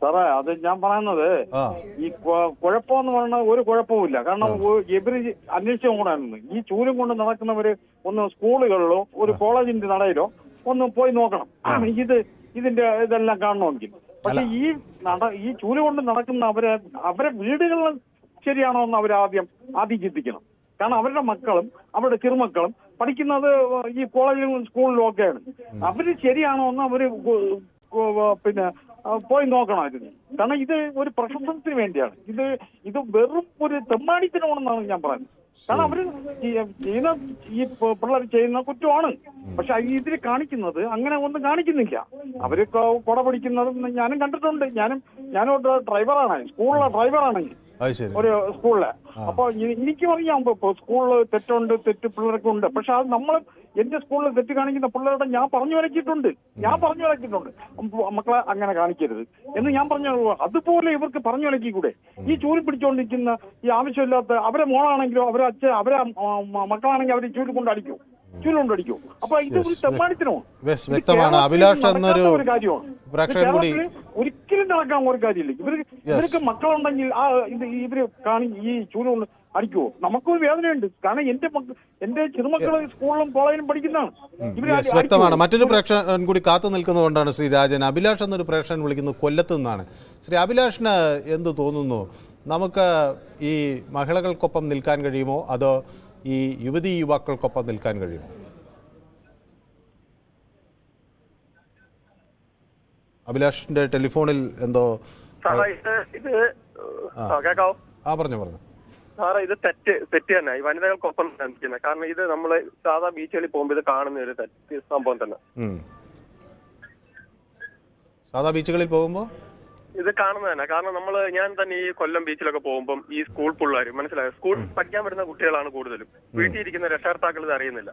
സാറേ, അത് ഞാൻ പറയുന്നത് ഈ കുഴപ്പമെന്ന് പറഞ്ഞാൽ ഒരു കുഴപ്പമില്ല. കാരണം ഇവര് അന്വേഷിച്ചു കൂടായിരുന്നു. ഈ ചൂലും കൊണ്ട് നടക്കുന്നവര് ഒന്ന് സ്കൂളുകളിലോ ഒരു കോളേജിന്റെ നടയിലോ ഒന്ന് പോയി നോക്കണം. ഇതിന്റെ ഇതെല്ലാം കാണണമെങ്കിൽ. പക്ഷെ ഈ ചൂല് കൊണ്ട് നടക്കുന്ന അവരെ വീടുകളിൽ ശരിയാണോ എന്ന് അവരാദ്യം ചിന്തിക്കണം. കാരണം അവരുടെ മക്കളും അവരുടെ ചെറുമക്കളും പഠിക്കുന്നത് ഈ കോളേജിലും സ്കൂളിലും ഒക്കെയാണ്. അവര് ശരിയാണോ എന്ന് അവര് പിന്നെ പോയി നോക്കണമായിരുന്നു. കാരണം ഇത് ഒരു പ്രശസ്തത്തിന് വേണ്ടിയാണ്. ഇത് വെറും ഒരു തെമ്മാടിത്തരമാണെന്നാണ് ഞാൻ പറയുന്നത്. കാരണം അവര് ചെയ്യുന്ന ഈ പിള്ളേർ ചെയ്യുന്ന കുറ്റമാണ്. പക്ഷെ ഇതിൽ കാണിക്കുന്നത് അങ്ങനെ ഒന്നും കാണിക്കുന്നില്ല. അവര് കൊട പിടിക്കുന്നത് ഞാനും കണ്ടിട്ടുണ്ട്. ഞാനും ഡ്രൈവറാണ്, സ്കൂളിലെ ഡ്രൈവറാണ് ഒരു സ്കൂളിലെ. അപ്പൊ എനിക്കും അറിയാം സ്കൂളിൽ തെറ്റ് പിള്ളേർക്കുണ്ട്. പക്ഷെ അത് നമ്മൾ എന്റെ സ്കൂളിൽ തെറ്റ് കാണിക്കുന്ന പിള്ളേരുടെ ഞാൻ പറഞ്ഞു വിലക്കിയിട്ടുണ്ട്. മക്കളെ അങ്ങനെ കാണിക്കരുത് എന്ന് ഞാൻ പറഞ്ഞു. അതുപോലെ ഇവർക്ക് പറഞ്ഞു വിലക്കിക്കൂടെ? ഈ ചൂല് പിടിച്ചുകൊണ്ടിരിക്കുന്ന ഈ ആവശ്യമില്ലാത്ത അവരെ മോളാണെങ്കിലോ അവരെ മക്കളാണെങ്കിലും അവര് ചൂല് കൊണ്ടടിക്കൂ. അപ്പൊ ഇത് ഒരു തെമ്മാടിത്തരമാണ്. ഒരു കാര്യമാണ്. ഒരിക്കലും നടക്കാൻ ഒരു കാര്യമില്ല. ഇവർക്ക് മക്കളുണ്ടെങ്കിൽ ഇവര് ഈ ചൂല് കൊണ്ട് അടിക്കുവോ? നമുക്കും വേദനയുണ്ട്. കാരണം എന്റെ ചെറുമക്കള് സ്കൂളിലും കോളേജിലും പഠിക്കുന്നതാണ്. വ്യക്തമാണ്. മറ്റൊരു പ്രേക്ഷകൻ കൂടി കാത്തു നിൽക്കുന്നതുകൊണ്ടാണ് ശ്രീ രാജൻ. അഭിലാഷ് എന്നൊരു പ്രേക്ഷകൻ വിളിക്കുന്നത് കൊല്ലത്ത് നിന്നാണ്. ശ്രീ അഭിലാഷിന് എന്ത് തോന്നുന്നു? നമുക്ക് ഈ മഹിളകൾക്കൊപ്പം നിൽക്കാൻ കഴിയുമോ അതോ ഈ യുവതീ യുവാക്കൾക്കൊപ്പം നിൽക്കാൻ കഴിയുമോ? അഭിലാഷിന്റെ ടെലിഫോണിൽ എന്തോ കേക്കാവോ? പറഞ്ഞു. സാറേ, ഇത് തെറ്റ് തന്നെ. ഈ വനിതകൾക്കൊപ്പം നിൽക്കുന്നത്. കാരണം ഇത് നമ്മള് സാധാ ബീച്ചുകളിൽ പോകുമ്പോൾ ഇത് കാണുന്ന ഒരു സംഭവം തന്നെ. സാധാ ബീച്ചുകളിൽ പോകുമ്പോ ഇത് കാണുന്നത് തന്നെ. കാരണം ഞാൻ തന്നെ ഈ കൊല്ലം ബീച്ചിലൊക്കെ പോകുമ്പോൾ ഈ സ്കൂൾ പിള്ളേർ, മനസ്സിലായോ, സ്കൂൾ പഠിക്കാൻ വരുന്ന കുട്ടികളാണ് കൂടുതലും. വീട്ടിൽ ഇരിക്കുന്ന രക്ഷകർത്താക്കൾ ഇത് അറിയുന്നില്ല.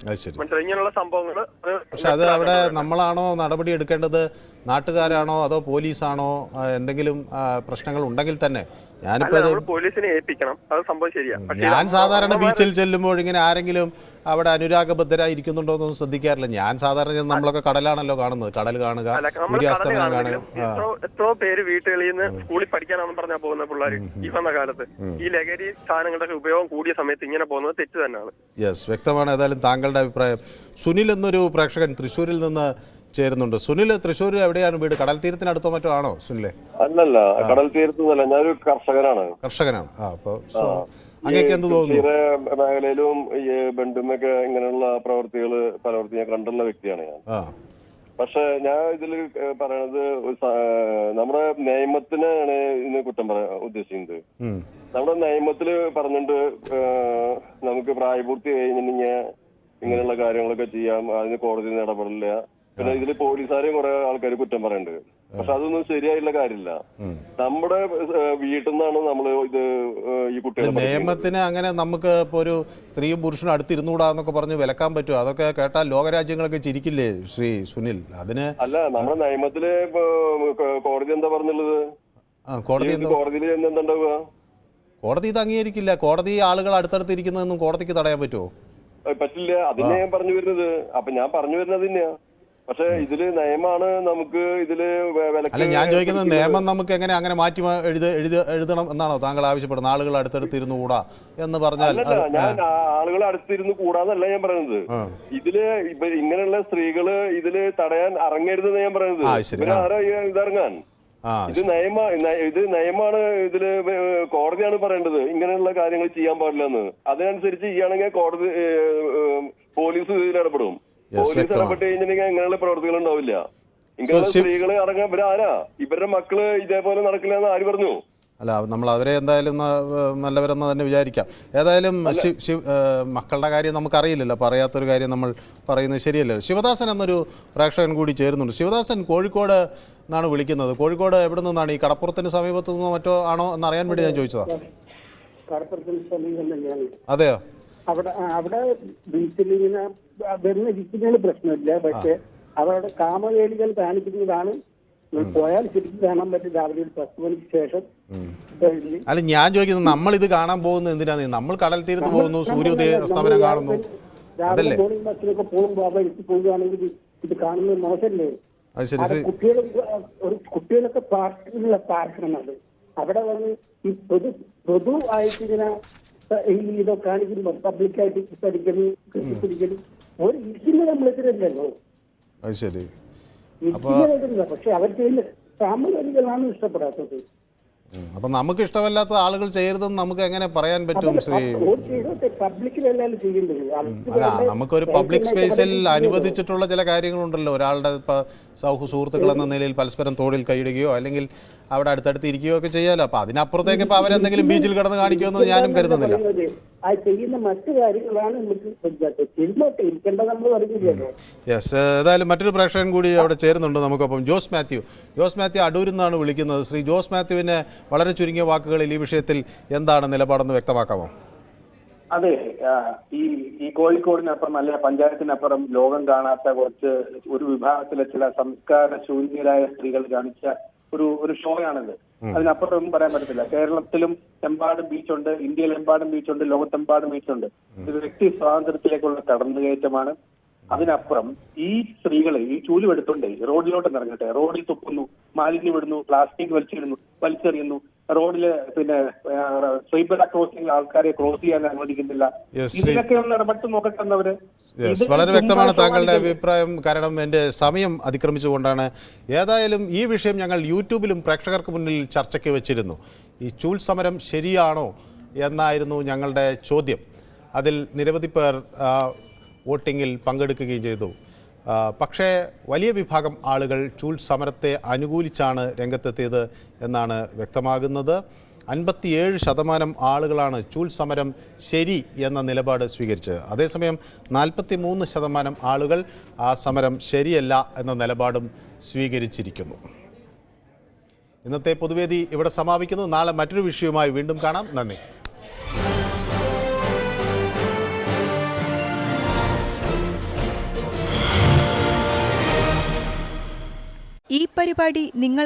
മനസ്സിലായി? ഇങ്ങനെയുള്ള സംഭവങ്ങൾ. പക്ഷെ അത് അവിടെ നമ്മളാണോ നടപടി എടുക്കേണ്ടത്, നാട്ടുകാരാണോ അതോ പോലീസാണോ? എന്തെങ്കിലും പ്രശ്നങ്ങൾ ഉണ്ടെങ്കിൽ തന്നെ പോലീസിനെ ഏൽപ്പിക്കണം. അത് സംഭവം ശരിയാ. ഞാൻ സാധാരണ ബീച്ചിൽ ചെല്ലുമ്പോൾ ഇങ്ങനെ ആരെങ്കിലും അവിടെ അനുരാഗബദ്ധരായിരിക്കുന്നുണ്ടോ എന്നൊന്നും ശ്രദ്ധിക്കാറില്ല. ഞാൻ സാധാരണ നമ്മളൊക്കെ കടലാണല്ലോ കാണുന്നത്. കടൽ കാണുക, സൂര്യാസ്തമനം കാണുക. എത്രയോ പേര് വീട്ടുകളിൽ നിന്ന് സ്കൂളിൽ പഠിക്കാനാണെന്ന് പറഞ്ഞാൽ പോകുന്ന പിള്ളേർ ഈ വന്ന കാലത്ത് ഈ ലഹരി സാധനങ്ങളുടെ ഉപയോഗം കൂടിയ സമയത്ത് ഇങ്ങനെ പോകുന്നത് തെറ്റ് തന്നെയാണ്. യെസ്, വ്യക്തമാണ്. ഏതായാലും താങ്കളുടെ അഭിപ്രായം. സുനിൽ എന്നൊരു പ്രേക്ഷകൻ തൃശ്ശൂരിൽ നിന്ന് ചേരുന്നുണ്ട്. സുനിൽ, തൃശ്ശൂർ എവിടെയാണ് വീട്? കടൽ തീരത്തിനടുത്തോ മറ്റോ ആണോ സുനിലെ? അല്ലല്ല, കടൽ തീരത്തൊന്നുമല്ല. ഞാനൊരു കർഷകനാണ്. അപ്പൊ അങ്ങേക്ക് എന്ത് തോന്നുന്നു? മേഖലയിലും ഈ ബന്ധുമൊക്കെ ഇങ്ങനെയുള്ള പ്രവർത്തികൾ പലവർത്തി ഞാൻ കണ്ടുള്ള വ്യക്തിയാണ് ഞാൻ. പക്ഷെ ഞാൻ ഇതിൽ പറയണത് നമ്മുടെ നിയമത്തിനാണ് ഇന്ന് കുറ്റം പറയാൻ ഉദ്ദേശിക്കുന്നത്. നമ്മുടെ നിയമത്തില് പറഞ്ഞിട്ട് നമുക്ക് പ്രായപൂർത്തി കഴിഞ്ഞിട്ടുണ്ടെങ്കിൽ ഇങ്ങനെയുള്ള കാര്യങ്ങളൊക്കെ ചെയ്യാം, അതിന് കോടതി ഇടപെടില്ല. പിന്നെ ഇതില് പോലീസുകാരെയും കുറെ ആൾക്കാർ കുറ്റം പറയുന്നുണ്ട്. പക്ഷെ അതൊന്നും ശരിയായിട്ടുള്ള കാര്യമില്ല. നമ്മുടെ വീട്ടിൽ നിന്നാണ് നമ്മള് ഇത് ഈ കുട്ടികളെ നിയമത്തിന് അങ്ങനെ നമുക്ക് ഇപ്പൊ ഒരു സ്ത്രീയും പുരുഷനും അടുത്തിരുന്നുകൂടാന്നൊക്കെ പറഞ്ഞ് വിലക്കാൻ പറ്റുമോ? അതൊക്കെ കേട്ടാൽ ലോകരാജ്യങ്ങളൊക്കെ ചിരിക്കില്ലേ ശ്രീ സുനിൽ? അതിന് അല്ല, നമ്മുടെ നിയമത്തില് കോടതി എന്താ പറഞ്ഞുള്ളത്? കോടതിയിൽ എന്തുണ്ടാവുക? കോടതി ഇത് അംഗീകരിക്കില്ല. കോടതി ആളുകൾ അടുത്തടുത്ത് ഇരിക്കുന്നതെന്നും കോടതിക്ക് തടയാൻ പറ്റുമോ? പറ്റില്ല. അതിനെ ഞാൻ പറഞ്ഞു വരുന്നത്. അപ്പൊ ഞാൻ പറഞ്ഞു വരുന്നത് തന്നെയാ. പക്ഷെ ഇതില് നിയമമാണ് നമുക്ക് ഇതില് അല്ല, ഞാൻ ചോദിക്കുന്നത് നിയമം നമുക്ക് എങ്ങനെ അങ്ങനെ മാറ്റി എഴുതണം എന്നാണോ താങ്കൾ ആവശ്യപ്പെടുന്നത്? ആളുകൾ അടുത്തടുത്തിരുന്നു കൂടാ എന്ന് പറഞ്ഞാൽ ഞാൻ ആളുകൾ അടുത്തിരുന്ന് കൂടാന്നല്ല ഞാൻ പറയുന്നത്. ഇതില് ഇങ്ങനെയുള്ള സ്ത്രീകള് ഇതില് തടയാൻ ഇറങ്ങരുതെന്ന് ഞാൻ പറയുന്നത്. ആരാ ഇതറങ്ങാൻ? ഇത് നിയമമാണ്. ഇതില് കോടതിയാണ് പറയേണ്ടത് ഇങ്ങനെയുള്ള കാര്യങ്ങൾ ചെയ്യാൻ പാടില്ലെന്ന്. അതിനനുസരിച്ച് ചെയ്യുകയാണെങ്കിൽ കോടതി പോലീസ് ഇതിൽ ഇടപെടും. പോലീസ് ഇടപെട്ട് കഴിഞ്ഞിട്ടുണ്ടെങ്കിൽ അങ്ങനെയുള്ള പ്രവർത്തികൾ ഉണ്ടാവില്ല. ഇങ്ങനെയുള്ള സ്ത്രീകള് ഇറങ്ങാൻ ഇവരാരാ? ഇവരുടെ മക്കള് ഇതേപോലെ നടക്കില്ല എന്ന് ആര് പറഞ്ഞു? അല്ല, നമ്മൾ അവരെ എന്തായാലും നല്ലവരെന്ന് തന്നെ വിചാരിക്കാം. ഏതായാലും മക്കളുടെ കാര്യം നമുക്കറിയില്ലല്ലോ. പറയാത്തൊരു കാര്യം നമ്മൾ പറയുന്നത് ശരിയല്ലല്ലോ. ശിവദാസൻ എന്നൊരു പ്രേക്ഷകൻ കൂടി ചേരുന്നുണ്ട്. ശിവദാസൻ കോഴിക്കോട് നിന്നാണ് വിളിക്കുന്നത്. കോഴിക്കോട് എവിടെ നിന്നാണ്? ഈ കടപ്പുറത്തിന് സമീപത്തു നിന്നോ മറ്റോ ആണോ എന്നറിയാൻ വേണ്ടി ഞാൻ ചോദിച്ചതാ. അതെയോ? അവിടെ ബീച്ചിൽ ഇങ്ങനെ വരുന്ന ഇരിക്കുന്നതിന് പ്രശ്നമില്ല. പക്ഷെ അവരുടെ കാമവേദികൾ കാണിക്കുന്നതാണ്. പോയാൽ ശരിക്കും കാണാൻ പറ്റും രാവിലെ 10 മണിക്ക് ശേഷം. അല്ല, ഞാൻ ചോദിക്കുന്നത് നമ്മൾ ഇത് കാണാൻ പോകുന്നത് എന്തിനാണ്? നമ്മൾ കടൽ തീരത്ത് പോകുന്നു, സൂര്യോദയം കാണുന്നു, അതല്ലേ? മോർണിംഗ് ബസ്സിലൊക്കെ പോകുമ്പോൾ അവിടെ എടുത്ത് പോവുകയാണെങ്കിൽ ഇത് കാണുന്നത് മോശമല്ലേ? കുട്ടികളൊക്കെ പാർക്കണത് അവിടെ വന്ന് ഈ പൊതു ആയിട്ട് ഇങ്ങനെ ഇതൊക്കെ കാണിക്കുമ്പോൾ പബ്ലിക്കായിട്ട് പഠിക്കുന്നു, കെട്ടിപ്പിടിക്കുന്നു. ഒരു ഇരിക്കുന്ന നമ്മളെതിരല്ലോ. അത് ശരി. പക്ഷെ അവർ ചെയ്യുന്ന സാമൂഹികളാണ് ഇഷ്ടപ്പെടാത്തത്. അപ്പൊ നമുക്ക് ഇഷ്ടമല്ലാത്ത ആളുകൾ ചെയ്യരുതെന്ന് നമുക്ക് എങ്ങനെ പറയാൻ പറ്റും ശ്രീ? അല്ല, നമുക്കൊരു പബ്ലിക് സ്പേസിൽ അനുവദിച്ചിട്ടുള്ള ചില കാര്യങ്ങളുണ്ടല്ലോ. ഒരാളുടെ സുഹൃത്തുക്കൾ എന്ന നിലയിൽ പരസ്പരം തോളിൽ കൈയിടുകയോ അല്ലെങ്കിൽ അവിടെ അടുത്തടുത്ത് ഇരിക്കുകയോ ഒക്കെ ചെയ്യാലോ. അപ്പൊ അതിനപ്പുറത്തേക്ക് ഇപ്പൊ അവരെന്തെങ്കിലും ബീച്ചിൽ കിടന്ന് കാണിക്കുമെന്ന് ഞാനും കരുതുന്നില്ല. യെസ്, ഏതായാലും മറ്റൊരു പ്രേക്ഷകൻ കൂടി അവിടെ ചേരുന്നുണ്ട് നമുക്കൊപ്പം. ജോസ് മാത്യു അടൂരിൽ നിന്നാണ് വിളിക്കുന്നത്. ശ്രീ ജോസ് മാത്യുവിന് വളരെ ചുരുങ്ങിയ വാക്കുകളിൽ ഈ വിഷയത്തിൽ എന്താണ് നിലപാടെന്ന് വ്യക്തമാക്കാമോ? അതെ, ഈ കോഴിക്കോടിനപ്പുറം അല്ലെ പഞ്ചായത്തിനപ്പുറം ലോകം കാണാത്ത കുറച്ച് ഒരു വിഭാഗത്തിലെ ചില സംസ്കാര ശൂന്യരായ സ്ത്രീകൾ കാണിച്ച ഒരു ഷോയാണിത്. അതിനപ്പുറം ഒന്നും പറയാൻ പറ്റത്തില്ല. കേരളത്തിലും എമ്പാടും ബീച്ചുണ്ട്, ഇന്ത്യയിലെമ്പാടും ബീച്ചുണ്ട്, ലോകത്തെമ്പാടും ബീച്ചുണ്ട്. ഇത് വ്യക്തി സ്വാതന്ത്ര്യത്തിലേക്കുള്ള കടന്നുകയറ്റമാണ്. അതിനപ്പുറം ഈ സ്ത്രീകള് ഈ ചൂലുമെടുത്തുണ്ട് റോഡിലോട്ട് ഇറങ്ങട്ടെ, റോഡിൽ തുപ്പുന്നു, മാലിന്യം ഇടുന്നു, പ്ലാസ്റ്റിക് വലിച്ചെറിയുന്നു. റോഡില് പിന്നെ സൈബർ ക്രോസിംഗ് ആൾക്കാരെ ക്രോസ് ചെയ്യാൻ അനുവദിക്കുന്നില്ല. ഇതിനൊക്കെ ഒന്ന് ഇടപെട്ട് നോക്കട്ടെന്നവര്. വളരെ വ്യക്തമാണ് താങ്കളുടെ അഭിപ്രായം. കാരണം എൻ്റെ സമയം അതിക്രമിച്ചുകൊണ്ടാണ്. ഏതായാലും ഈ വിഷയം ഞങ്ങൾ യൂട്യൂബിലും പ്രേക്ഷകർക്ക് മുന്നിൽ ചർച്ചയ്ക്ക് വെച്ചിരുന്നു. ഈ ചൂൽ സമരം ശരിയാണോ എന്നായിരുന്നു ഞങ്ങളുടെ ചോദ്യം. അതിൽ നിരവധി പേർ വോട്ടിങ്ങിൽ പങ്കെടുക്കുകയും ചെയ്തു. പക്ഷേ വലിയ വിഭാഗം ആളുകൾ ചൂൽ സമരത്തെ അനുകൂലിച്ചാണ് രംഗത്തെത്തിയത് എന്നാണ് വ്യക്തമാകുന്നത്. 57% ആളുകളാണ് ചൂൽ സമരം ശരി എന്ന നിലപാട് സ്വീകരിച്ചത്. അതേസമയം 43% ആളുകൾ ആ സമരം ശരിയല്ല എന്ന നിലപാടും സ്വീകരിച്ചിരിക്കുന്നു. ഇന്നത്തെ പൊതുവേദി ഇവിടെ സമാപിക്കുന്നു. നാളെ മറ്റൊരു വിഷയവുമായി വീണ്ടും കാണാം. നന്ദി. ഈ പരിപാടി നിങ്ങൾ